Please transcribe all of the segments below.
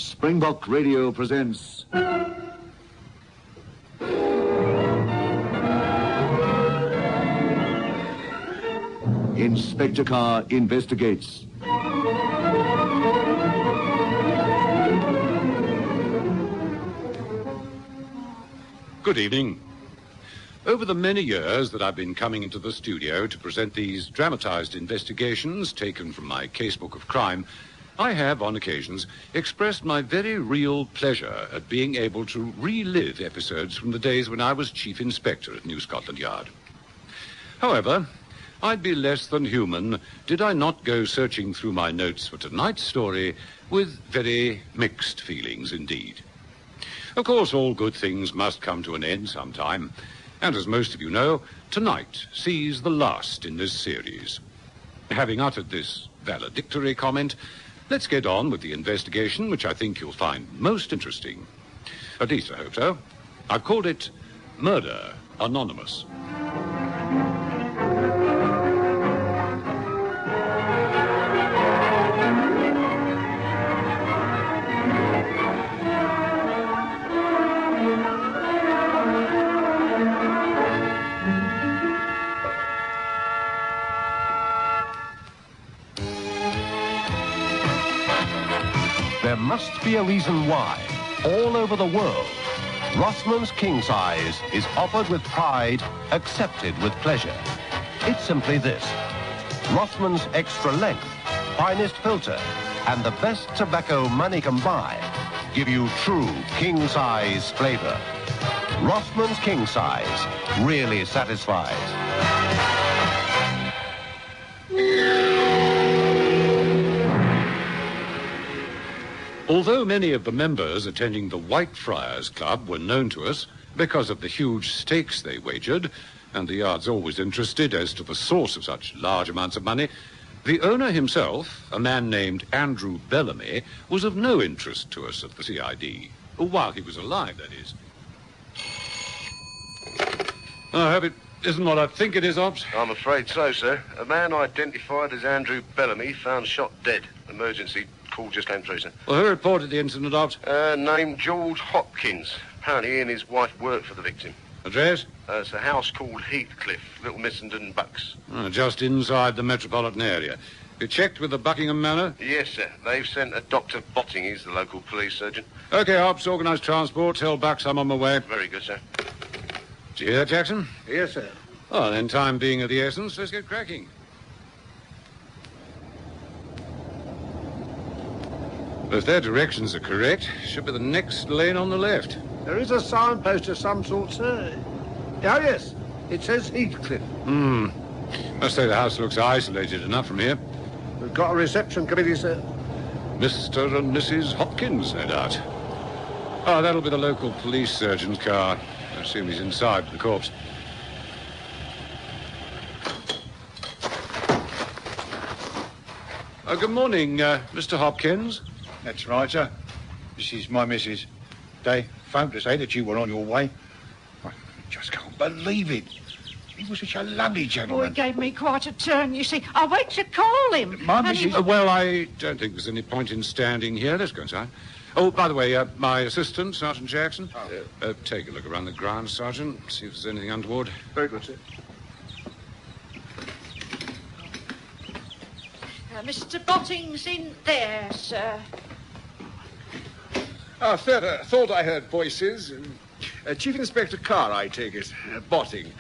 Springbok Radio presents Inspector Carr Investigates. Good evening. Over the many years that I've been coming into the studio to present these dramatized investigations taken from my Casebook of crime, I have, on occasions, expressed my very real pleasure at being able to relive episodes from the days when I was Chief Inspector at New Scotland Yard. However, I'd be less than human did I not go searching through my notes for tonight's story with very mixed feelings indeed. Of course, all good things must come to an end sometime, and as most of you know, tonight sees the last in this series. Having uttered this valedictory comment, let's get on with the investigation, which I think you'll find most interesting. At least I hope so. I've called it Murder Anonymous. There must be a reason why, all over the world, Rothman's king size is offered with pride, accepted with pleasure. It's simply this: Rothman's extra length, finest filter, and the best tobacco money can buy give you true king size flavor. Rothman's king size really satisfies. Although many of the members attending the Whitefriars Club were known to us because of the huge stakes they wagered, and the Yard's always interested as to the source of such large amounts of money, the owner himself, a man named Andrew Bellamy, was of no interest to us at the CID. While he was alive, that is. I hope it isn't what I think it is, Ops. I'm afraid so, sir. A man identified as Andrew Bellamy found shot dead. Emergency call just came through, sir. Well, who reported the incident, Ops? Named George Hopkins. Apparently he and his wife worked for the victim. Address? It's a house called Heathcliff, Little Missenden Bucks. Just inside the metropolitan area. You checked with the Buckingham Manor? Yes, sir. They've sent a Dr. Botting, he's the local police surgeon. Okay, Ops, organise transport. Tell Bucks I'm on my way. Very good, sir. Did you hear that, Jackson? Yes, sir. Oh, then time being of the essence, let's get cracking. If their directions are correct, should be the next lane on the left. There is a signpost of some sort, sir. Oh, yes. It says Heathcliff. Must say the house looks isolated enough from here. We've got a reception committee, sir. Mr. and Mrs. Hopkins, no doubt. Oh, that'll be the local police surgeon's car. I assume he's inside with the corpse. Good morning, Mr. Hopkins. That's right, sir. This is my missus. They phoned to say that you were on your way. I just can't believe it. He was such a lovely Boy gentleman. gave me quite a turn, you see. I went to call him. My and missus... he- Well, I don't think there's any point in standing here. Let's go inside. Oh, by the way, my assistant, Sergeant Jackson. Take a look around the grounds, Sergeant. See if there's anything untoward. Very good, sir. Mr. Botting's in there, sir. Thought I heard voices. Chief Inspector Carr, I take it. Botting.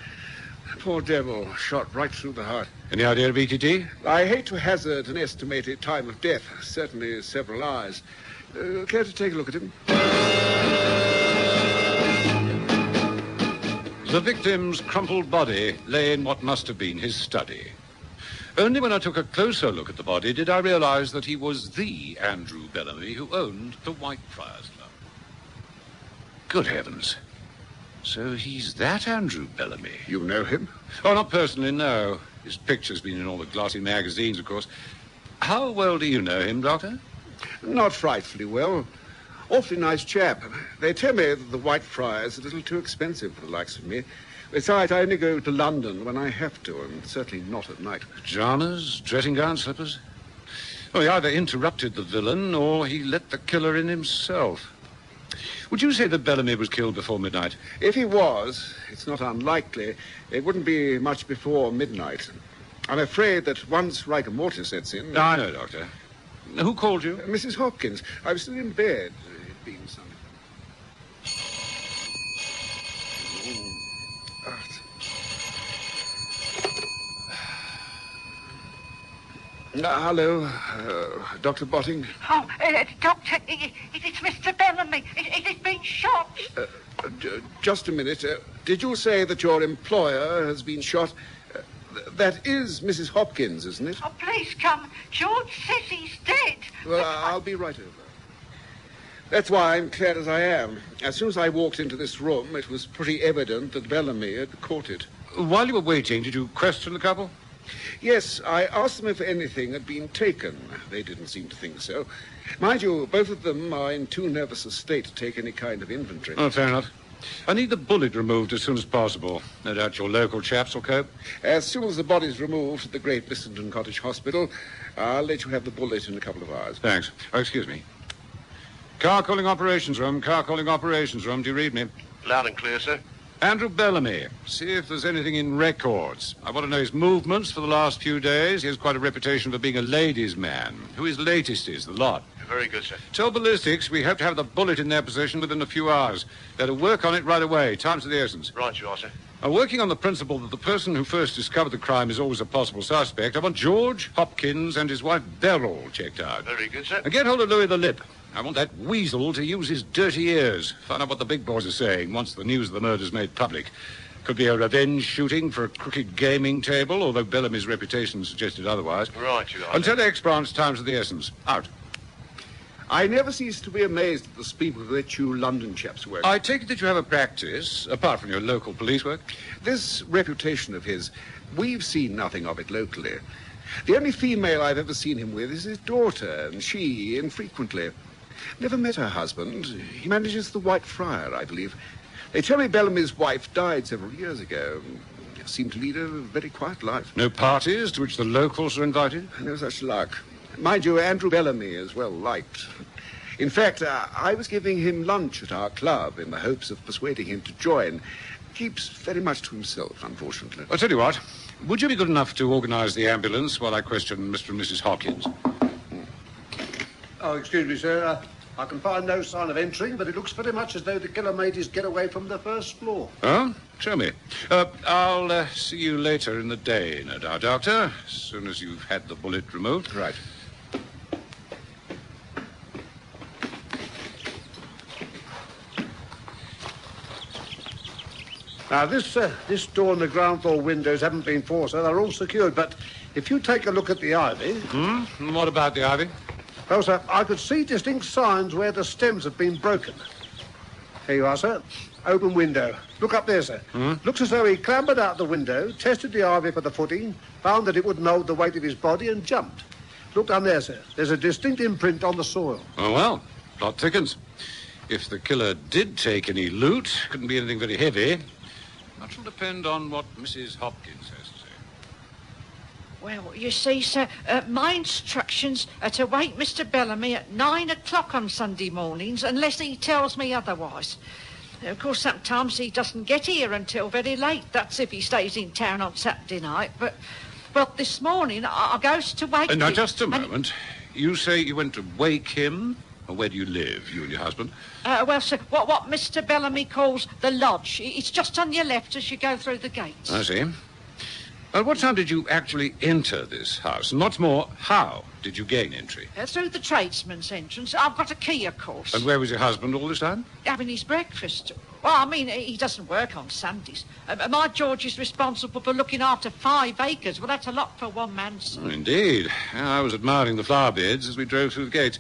Poor devil, shot right through the heart. Any idea of ETT? I hate to hazard an estimated time of death. Certainly several hours. Care to take a look at him? The victim's crumpled body lay in what must have been his study. Only when I took a closer look at the body did I realize that he was the Andrew Bellamy who owned the Whitefriars Club. Good heavens. So he's that Andrew Bellamy. You know him? Oh, not personally, no. His picture's been in all the glossy magazines, of course. How well do you know him, Doctor? Not frightfully well. Awfully nice chap. They tell me that the Whitefriars are a little too expensive for the likes of me. Besides, I only go to London when I have to, and certainly not at night. Pajamas, dressing gown, slippers? Well, he either interrupted the villain or he let the killer in himself. Would you say that Bellamy was killed before midnight? If he was, it's not unlikely. It wouldn't be much before midnight. I'm afraid that once rigor mortis sets in... I know, Doctor. Who called you? Mrs. Hopkins. I was still in bed. It'd been some... Hello, Dr. Botting. Oh, Doctor, it's Mr. Bellamy. He's been shot. Just a minute. Did you say that your employer has been shot? That is Mrs. Hopkins, isn't it? Oh, please come. George says he's dead. Well, I'll be right over. That's why I'm clear as I am. As soon as I walked into this room, it was pretty evident that Bellamy had caught it. While you were waiting, did you question the couple? Yes, I asked them if anything had been taken. They didn't seem to think so. Mind you, both of them are in too nervous a state to take any kind of inventory. Oh, fair enough. I need the bullet removed as soon as possible. No doubt your local chaps will cope. As soon as the body's removed at the Great Bissington Cottage Hospital, I'll let you have the bullet in a couple of hours. Thanks. Oh, excuse me. Carr calling operations room. Carr calling operations room. Do you read me? Loud and clear, sir. Andrew Bellamy. See if there's anything in records. I want to know his movements for the last few days. He has quite a reputation for being a ladies' man. Who his latest is, the lot. Very good, sir. Tell ballistics we hope to have the bullet in their possession within a few hours. Better work on it right away. Time's of the essence. Right you are, sir. Working on the principle that the person who first discovered the crime is always a possible suspect, I want George Hopkins and his wife Beryl checked out. Very good, sir. And get hold of Louis the Lip. I want that weasel to use his dirty ears. Find out what the big boys are saying once the news of the murder's made public. Could be a revenge shooting for a crooked gaming table, although Bellamy's reputation suggested otherwise. Right you are. Until X-Branch, time's of the essence. Out. I never cease to be amazed at the speed with which you London chaps work. I take it that you have a practice, apart from your local police work? This reputation of his, we've seen nothing of it locally. The only female I've ever seen him with is his daughter, and she, infrequently. Never met her husband. He manages the White Friar, I believe. They tell me Bellamy's wife died several years ago. Seemed to lead a very quiet life. No parties to which the locals are invited? No such luck. Mind you, Andrew Bellamy is well liked. In fact, I was giving him lunch at our club in the hopes of persuading him to join. Keeps very much to himself, unfortunately. I'll tell you what. Would you be good enough to organise the ambulance while I question Mr. and Mrs. Hopkins? Oh, excuse me, sir. I can find no sign of entering, but it looks very much as though the killer made his getaway from the first floor. Oh? Show me. I'll see you later in the day, no doubt, Doctor, as soon as you've had the bullet removed. Right. Now, this door and the ground floor windows haven't been forced, so they're all secured. But if you take a look at the ivy... And what about the ivy? Well, sir, I could see distinct signs where the stems have been broken. Here you are, sir. Open window. Look up there, sir. Looks as though he clambered out the window, tested the ivy for the footing, found that it wouldn't hold the weight of his body, and jumped. Look down there, sir. There's a distinct imprint on the soil. Oh, well, plot thickens. If the killer did take any loot, couldn't be anything very heavy. Much will depend on what Mrs. Hopkins has to say. Well, you see, sir, my instructions are to wake Mr. Bellamy at 9 o'clock on Sunday mornings, unless he tells me otherwise. Of course, sometimes he doesn't get here until very late. That's if he stays in town on Saturday night. But, well, this morning I goes to wake him. Now, just a moment. You say you went to wake him? Or where do you live, you and your husband? Well, sir, what Mr. Bellamy calls the lodge. It's just on your left as you go through the gates. I see. What time did you actually enter this house? And what's more, how did you gain entry? Through the tradesman's entrance. I've got a key, of course. And where was your husband all this time? Having his breakfast. Well, I mean, he doesn't work on Sundays. My George is responsible for looking after 5 acres. Well, that's a lot for one man, sir. Oh, indeed. I was admiring the flower beds as we drove through the gates.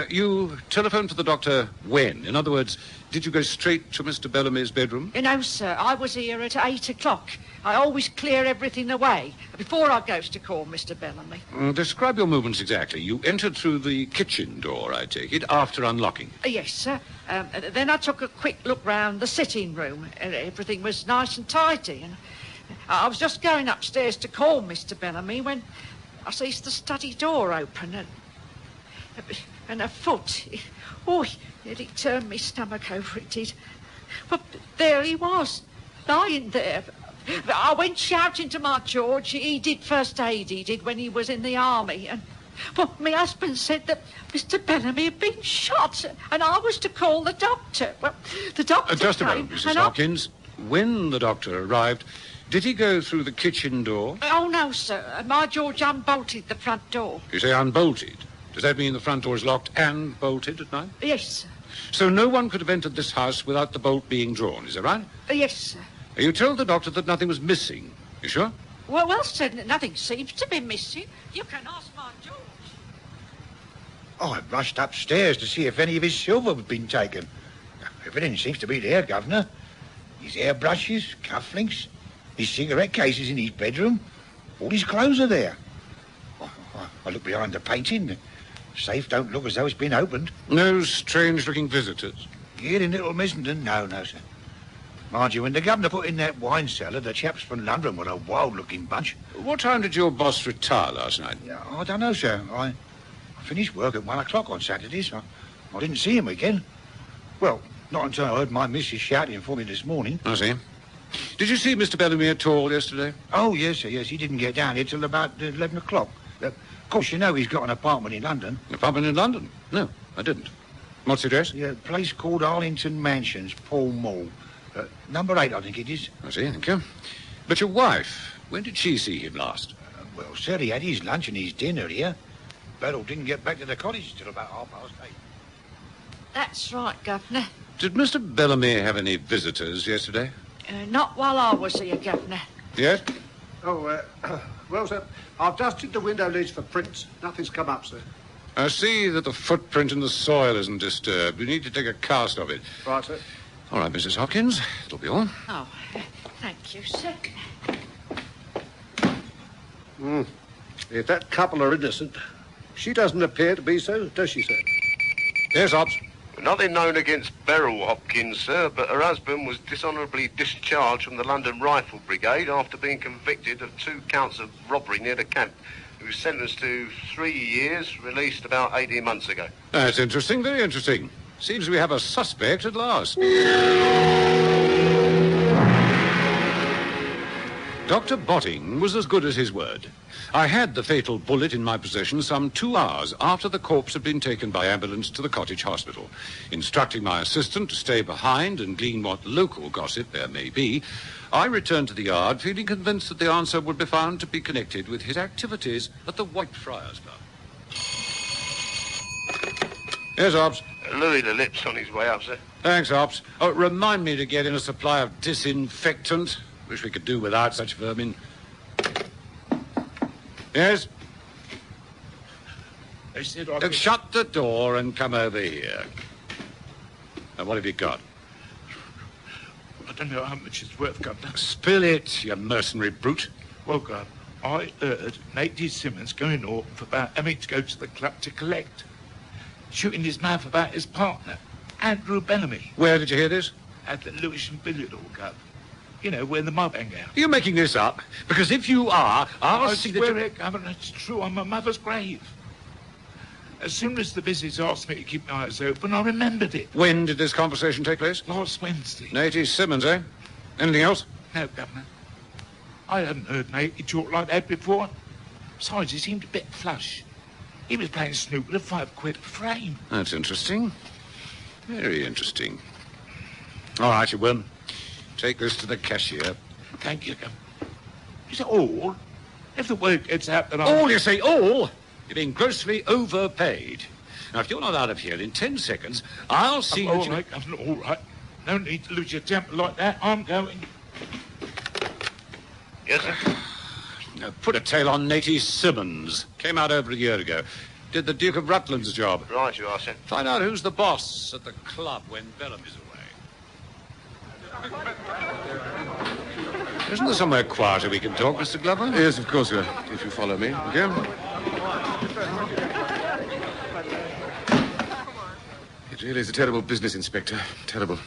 You telephoned to the doctor when? In other words, did you go straight to Mr. Bellamy's bedroom? No, sir. I was here at 8 o'clock. I always clear everything away before I goes to call Mr. Bellamy. Describe your movements exactly. You entered through the kitchen door, I take it, after unlocking. Yes, sir. Then I took a quick look round the sitting room. Everything was nice and tidy. And I was just going upstairs to call Mr. Bellamy when... I sees the study door open and a foot. Oh, it turned me stomach over, it did. But there he was, lying there. I went shouting to my George. He did first aid, he did, when he was in the army. And, well, my husband said that Mr. Bellamy had been shot, and I was to call the doctor. Well, the doctor Just a came, moment, Mrs. and Hopkins. When the doctor arrived, did he go through the kitchen door? Oh, no, sir. My George unbolted the front door. You say unbolted. Does that mean the front door is locked and bolted at night? Yes, sir. So no one could have entered this house without the bolt being drawn, is that right? Yes, sir. You told the doctor that nothing was missing. You sure? Well, sir, nothing seems to be missing. You can ask my George. I rushed upstairs to see if any of his silver had been taken. Everything seems to be there, Governor. His hairbrushes, cufflinks, his cigarette cases in his bedroom. All his clothes are there. I look behind the painting. The safe don't look as though it's been opened. No strange-looking visitors? Here in Little Missenden? No, sir. Mind you, when the Governor put in that wine cellar, the chaps from London were a wild-looking bunch. What time did your boss retire last night? I don't know, sir. I finished work at 1 o'clock on Saturdays. I didn't see him again. Well, not until I heard my missus shouting for me this morning. I see. Did you see Mr. Bellamy at all yesterday? Oh, yes, sir, yes. He didn't get down here till about 11 o'clock. Of course, you know he's got an apartment in London. An apartment in London? No, I didn't. What's the address? Yeah, a place called Arlington Mansions, Pall Mall. Number 8, I think it is. I see, thank you. But your wife, when did she see him last? Well, sir, he had his lunch and his dinner here. Beryl didn't get back to the cottage till about 8:30. That's right, Governor. Did Mr. Bellamy have any visitors yesterday? Not while I was here, Governor. Yes? Oh, well, sir, I've dusted the window ledge for prints. Nothing's come up, sir. I see that the footprint in the soil isn't disturbed. We need to take a cast of it. Right, sir. All right, Mrs. Hopkins. It'll be all. Oh, thank you, sir. If that couple are innocent, she doesn't appear to be so, does she, sir? Yes, Hobbs. Nothing known against Beryl Hopkins, sir, but her husband was dishonourably discharged from the London Rifle Brigade after being convicted of 2 counts of robbery near the camp. He was sentenced to 3 years, released about 18 months ago. That's interesting, very interesting. Seems we have a suspect at last. Dr. Botting was as good as his word. I had the fatal bullet in my possession some 2 hours after the corpse had been taken by ambulance to the cottage hospital. Instructing my assistant to stay behind and glean what local gossip there may be, I returned to the yard, feeling convinced that the answer would be found to be connected with his activities at the Whitefriars Club. Yes, Hobbs. Louis the Lips on his way up, sir. Thanks, Hobbs. Oh, remind me to get in a supply of disinfectant. Wish we could do without such vermin. Yes? They said Shut the door and come over here. Now, what have you got? I don't know how much it's worth, Governor. Spill it, you mercenary brute. Well, Governor, I heard Nate D. Simmons going off about having to go to the club to collect. Shooting his mouth about his partner, Andrew Bellamy. Where did you hear this? At the Lewisham Billiard Hall, Gov. You know, where the mob hang out. Are you making this up? Because if you are, I'll I see swear that you... it, Governor, it's true on my mother's grave. As soon as the visits asked me to keep my eyes open, I remembered it. When did this conversation take place? Last Wednesday. Nate Simmons, eh? Anything else? No, Governor. I hadn't heard Nate talk like that before. Besides, he seemed a bit flush. He was playing snooker at £5 a frame. That's interesting. Very interesting. All right, you will. Take this to the cashier. Thank you, Governor. Is it all? If the word gets out that All, you say, all? You're being grossly overpaid. Now, if you're not out of here in 10 seconds, I'll see all that you... right, Governor, all right. No need to lose your temper like that. I'm going. Yes, sir. Now, put a tail on Nate Simmons. Came out over a year ago. Did the Duke of Rutland's job. Right, you are, sir. Find out who's the boss at the club when Bellamy's away. Isn't there somewhere quieter we can talk, Mr. Glover? Yes, of course, sir. If you follow me. Okay. It really is a terrible business, Inspector. Terrible.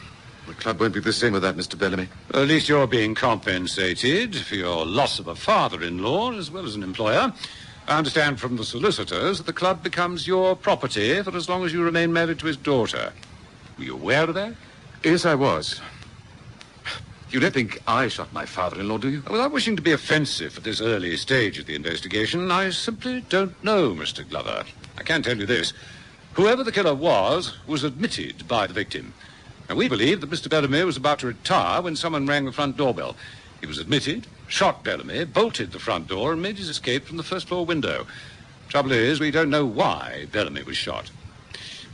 The club won't be the same without Mr. Bellamy. At least you're being compensated for your loss of a father-in-law as well as an employer. I understand from the solicitors that the club becomes your property for as long as you remain married to his daughter. Were you aware of that? Yes, I was. You don't think I shot my father-in-law, do you? Without wishing to be offensive at this early stage of the investigation, I simply don't know, Mr. Glover. I can tell you this. Whoever the killer was admitted by the victim. And we believe that Mr. Bellamy was about to retire when someone rang the front doorbell. He was admitted, shot Bellamy, bolted the front door, and made his escape from the first-floor window. Trouble is, we don't know why Bellamy was shot.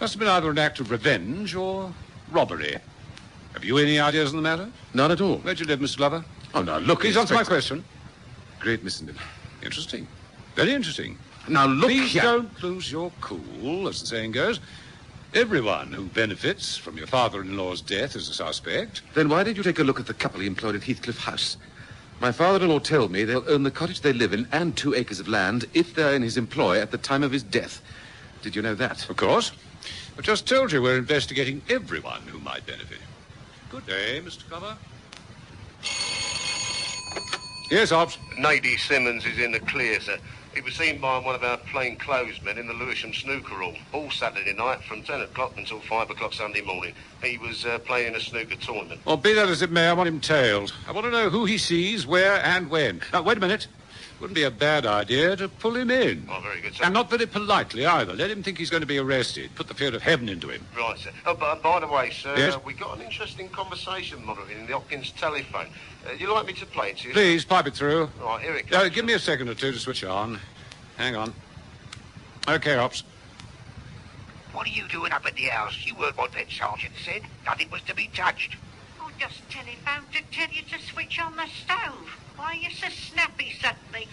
Must have been either an act of revenge or robbery. Have you any ideas on the matter? None at all. Where do you live, Mr. Glover? Oh, now, look... Please answer my question. Great Missenden. Interesting. Very interesting. Now, look Please here. don't lose your cool, as the saying goes. Everyone who benefits from your father-in-law's death is a suspect. Then why did you take a look at the couple he employed at Heathcliff House? My father-in-law told me they'll own the cottage they live in and 2 acres of land if they're in his employ at the time of his death. Did you know that? Of course. I just told you we're investigating everyone who might benefit. Good day, Mr. Glover. Yes, Ops. Nadie Simmons is in the clear, sir. He was seen by one of our plainclothesmen in the Lewisham snooker hall all Saturday night from 10 o'clock until 5 o'clock Sunday morning. He was playing a snooker tournament. Well, be that as it may, I want him tailed. I want to know who he sees, where, and when. Now, wait a minute. Wouldn't be a bad idea to pull him in. Oh, very good, sir. And not very politely either. Let him think he's going to be arrested. Put the fear of heaven into him. Right, sir. Oh, but by the way, sir, Yes? we got an interesting conversation monitoring in the Hopkins telephone. You like me to play it to you? Please, pipe it through. Right, here it comes. Give me a second or two to switch on. Hang on. Okay, Ops. What are you doing up at the house? You heard what that sergeant said. Nothing was to be touched. I just telephoned to tell you to switch on the stove. Why are you so snappy suddenly?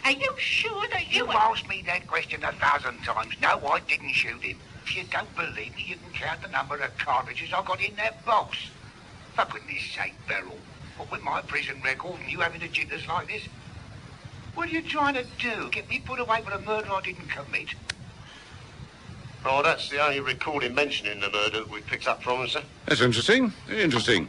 Are you sure that You asked me that question 1,000 times. No, I didn't shoot him. If you don't believe me, you can count the number of cartridges I got in that box. For goodness sake, Beryl. What with my prison record and you having the jitters like this? What are you trying to do? Get me put away for a murder I didn't commit? Oh, that's the only recording mentioning the murder that we picked up from him, sir. That's interesting. Very interesting.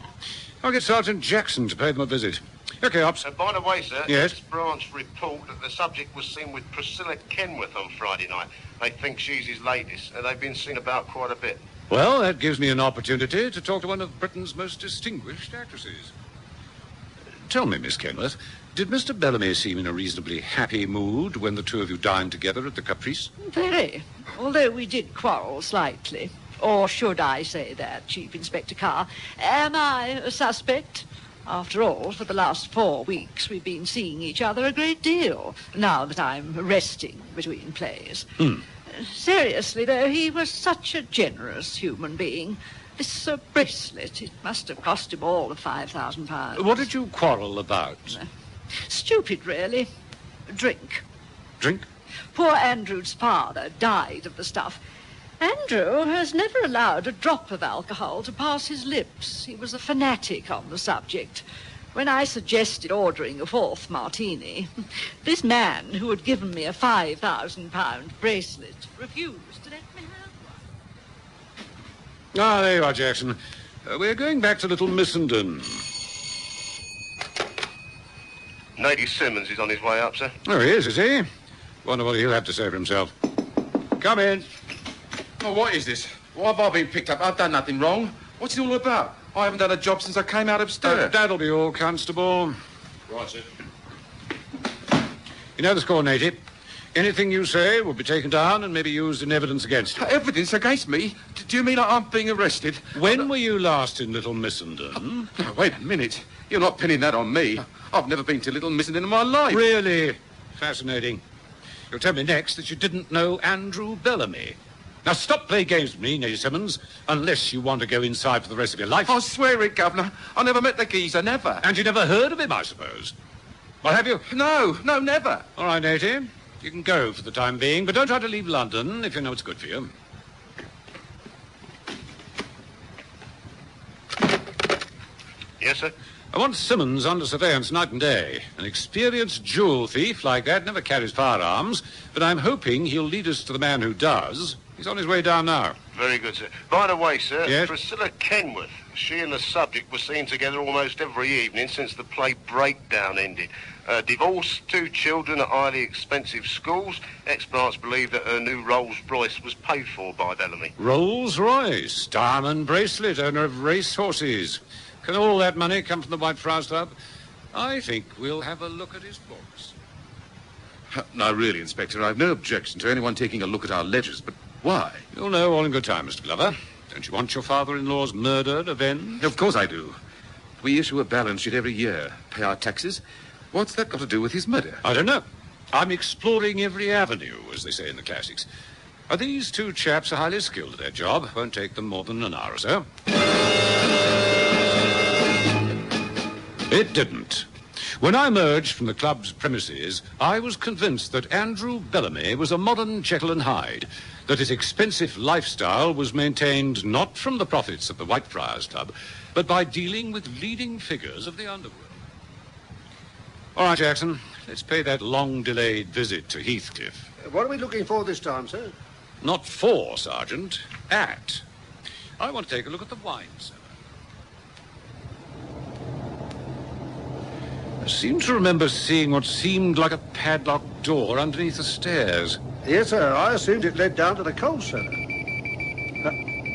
I'll get Sergeant Jackson to pay them a visit. Okay, Ops. By the way, sir, Yes? this branch report that the subject was seen with Priscilla Kenworth on Friday night. They think she's his latest, and they've been seen about quite a bit. Well, that gives me an opportunity to talk to one of Britain's most distinguished actresses. Tell me, Miss Kenworth, did Mr. Bellamy seem in a reasonably happy mood when the two of you dined together at the Caprice? Very. Although we did quarrel slightly. Or should I say that, Chief Inspector Carr? Am I a suspect? After all, for the last 4 weeks, we've been seeing each other a great deal, now that I'm resting between plays. Seriously, though, he was such a generous human being. This bracelet, it must have cost him all of £5,000. What did you quarrel about? Stupid, really. Drink. Drink? Poor Andrew's father died of the stuff. Andrew has never allowed a drop of alcohol to pass his lips. He was a fanatic on the subject. When I suggested ordering a 4th martini, this man, who had given me a £5,000 bracelet, refused to let me have one. Ah, there you are, Jackson. We're going back to Little Missenden. Nadie Simmons is on his way up, sir. Oh, he is he? Wonder what he'll have to say for himself. Come in. Oh, what is this? Why have I been picked up? I've done nothing wrong. What's it all about? I haven't done a job since I came out upstairs. That'll be all, Constable. Right, sir. You know the score, Native. Anything you say will be taken down and maybe used in evidence against you. Evidence against me? Do you mean I'm being arrested? When were you last in Little Missenden? Now, wait a minute. You're not pinning that on me. I've never been to Little Missenden in my life. Really fascinating. You'll tell me next that you didn't know Andrew Bellamy. Now stop playing games with me, Native Simmons, unless you want to go inside for the rest of your life. I swear it, Governor. I never met the geezer, never. And you never heard of him, I suppose. Well, have you? No, never. All right, Native. You can go for the time being, but don't try to leave London if you know it's good for you. Yes, sir? I want Simmons under surveillance night and day. An experienced jewel thief like that never carries firearms, but I'm hoping he'll lead us to the man who does. He's on his way down now. Very good, sir. By the way, sir, Yes? Priscilla Kenworth, she and the subject were seen together almost every evening since the play Breakdown ended. Divorced, 2 children at highly expensive schools. Experts believe that her new Rolls-Royce was paid for by Bellamy. Rolls-Royce, diamond bracelet, owner of race horses. Can all that money come from the Whitefriars Club? I think we'll have a look at his books. Now, really, Inspector, I've no objection to anyone taking a look at our ledgers, but why? You'll know all in good time, Mr. Glover. Don't you want your father-in-law's murder avenged? Of course I do. We issue a balance sheet every year, pay our taxes. What's that got to do with his murder? I don't know. I'm exploring every avenue, as they say in the classics. These 2 chaps are highly skilled at their job. Won't take them more than an hour or so. It didn't. When I emerged from the club's premises, I was convinced that Andrew Bellamy was a modern Jekyll and Hyde, that his expensive lifestyle was maintained not from the profits of the Whitefriars Club, but by dealing with leading figures of the underworld. All right, Jackson, let's pay that long-delayed visit to Heathcliff. What are we looking for this time, sir? Not for, Sergeant, at. I want to take a look at the wine cellar. I seem to remember seeing what seemed like a padlocked door underneath the stairs. Yes, sir. I assumed it led down to the coal cellar.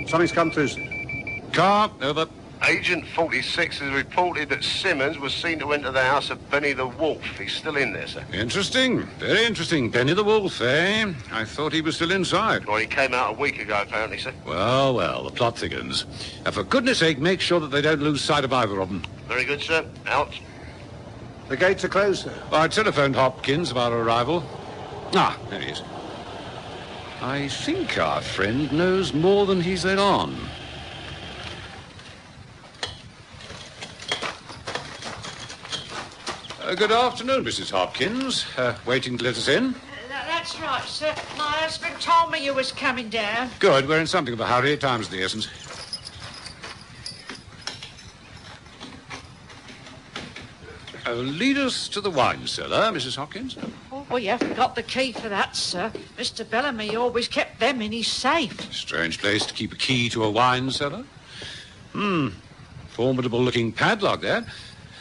Something's come through, sir. Carr, over. Agent 46 has reported that Simmons was seen to enter the house of Benny the Wolf. He's still in there, sir. Interesting. Very interesting. Benny the Wolf, eh? I thought he was still inside. Well, he came out a week ago, apparently, sir. Well, well, the plot thickens. For goodness sake, make sure that they don't lose sight of either of them. Very good, sir. Out. The gates are closed, sir. I telephoned Hopkins of our arrival. Ah, there he is. I think our friend knows more than he's let on. Good afternoon, Mrs. Hopkins. Waiting to let us in? That's right, sir. My husband told me you was coming down. Good. We're in something of a hurry. Time's the essence. Lead us to the wine cellar, Mrs. Hopkins. Oh, well, you haven't got the key for that, sir. Mr. Bellamy always kept them in his safe. Strange place to keep a key to a wine cellar. Formidable-looking padlock, that.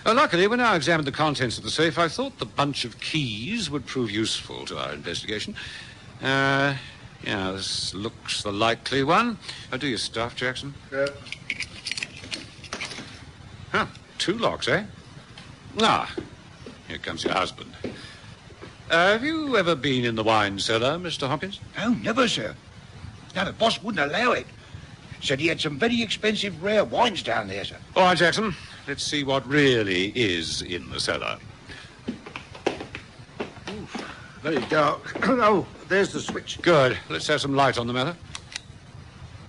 Luckily, when I examined the contents of the safe, I thought the bunch of keys would prove useful to our investigation. Yeah, this looks the likely one. Do your stuff, Jackson. Huh, 2 locks, eh? Ah, here comes your husband. Have you ever been in the wine cellar, Mr. Hopkins? Oh, never, sir. Now, the boss wouldn't allow it. Said he had some very expensive rare wines down there, sir. All right, Jackson. Let's see what really is in the cellar. Very dark. Oh, there's the switch. Good. Let's have some light on the matter.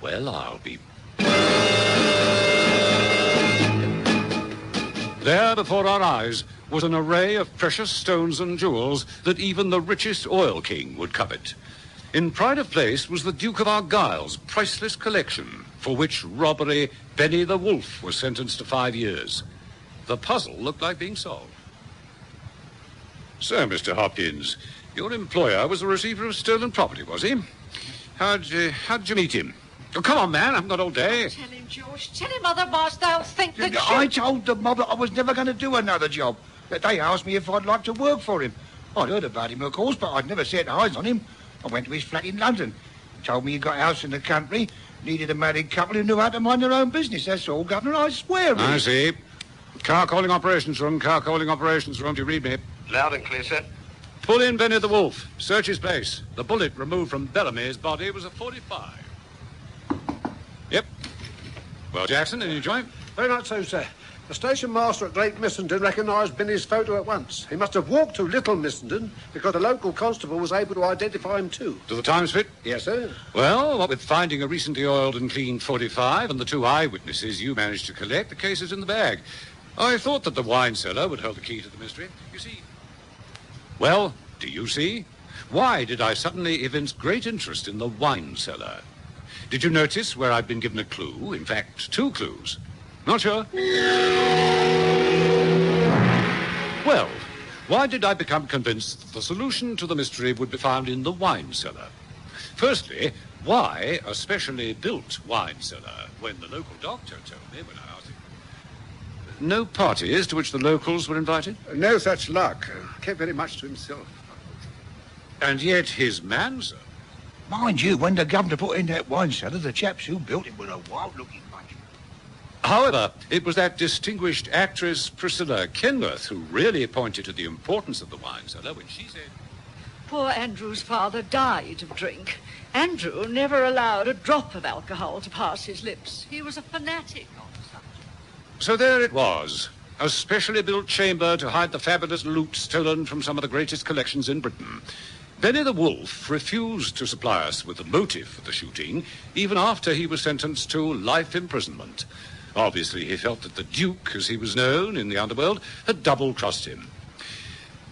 Well, I'll be... There before our eyes was an array of precious stones and jewels that even the richest oil king would covet. In pride of place was the Duke of Argyle's priceless collection, for which robbery Benny the Wolf was sentenced to 5 years. The puzzle looked like being solved. So, Mr. Hopkins, your employer was a receiver of stolen property, was he? How'd you meet him? Oh, come on, man, I haven't got all day. Tell him, George. Tell him, otherwise they'll think that I told the mob that I was never going to do another job. That they asked me if I'd like to work for him. I'd heard about him, of course, but I'd never set eyes on him. I went to his flat in London. He told me he'd got a house in the country, needed a married couple who knew how to mind their own business. That's all, Governor, I swear. Really. I see. Car calling operations room, car calling operations room. Do you read me? Loud and clear, sir. Pull in Benny the Wolf. Search his place. The bullet removed from Bellamy's body was a .45. Yep. Well, Jackson, any joint? Very much so, sir. The station master at Great Missenden recognised Benny's photo at once. He must have walked to Little Missenden because the local constable was able to identify him too. Do the times fit? Yes, sir. Well, what with finding a recently oiled and clean .45 and the 2 eyewitnesses you managed to collect, the case is in the bag. I thought that the wine cellar would hold the key to the mystery. You see... Well, do you see? Why did I suddenly evince great interest in the wine cellar? Did you notice where I'd been given a clue? In fact, 2 clues. Not sure? Well, why did I become convinced that the solution to the mystery would be found in the wine cellar? Firstly, why a specially built wine cellar when the local doctor told me when I asked him? No parties to which the locals were invited? No such luck. Kept very much to himself. And yet his man, sir. Mind you, when the governor put in that wine cellar, the chaps who built it were a wild-looking bunch. However, it was that distinguished actress Priscilla Kenworth who really pointed to the importance of the wine cellar when she said... Poor Andrew's father died of drink. Andrew never allowed a drop of alcohol to pass his lips. He was a fanatic on the subject. So there it was, a specially built chamber to hide the fabulous loot stolen from some of the greatest collections in Britain. Benny the Wolf refused to supply us with the motive for the shooting, even after he was sentenced to life imprisonment. Obviously, he felt that the Duke, as he was known in the underworld, had double-crossed him.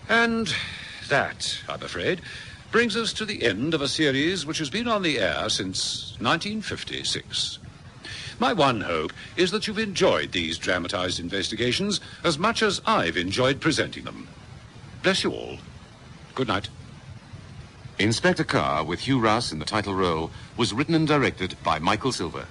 And that, I'm afraid, brings us to the end of a series which has been on the air since 1956. My one hope is that you've enjoyed these dramatized investigations as much as I've enjoyed presenting them. Bless you all. Good night. Inspector Carr, with Hugh Rouse in the title role, was written and directed by Michael Silver.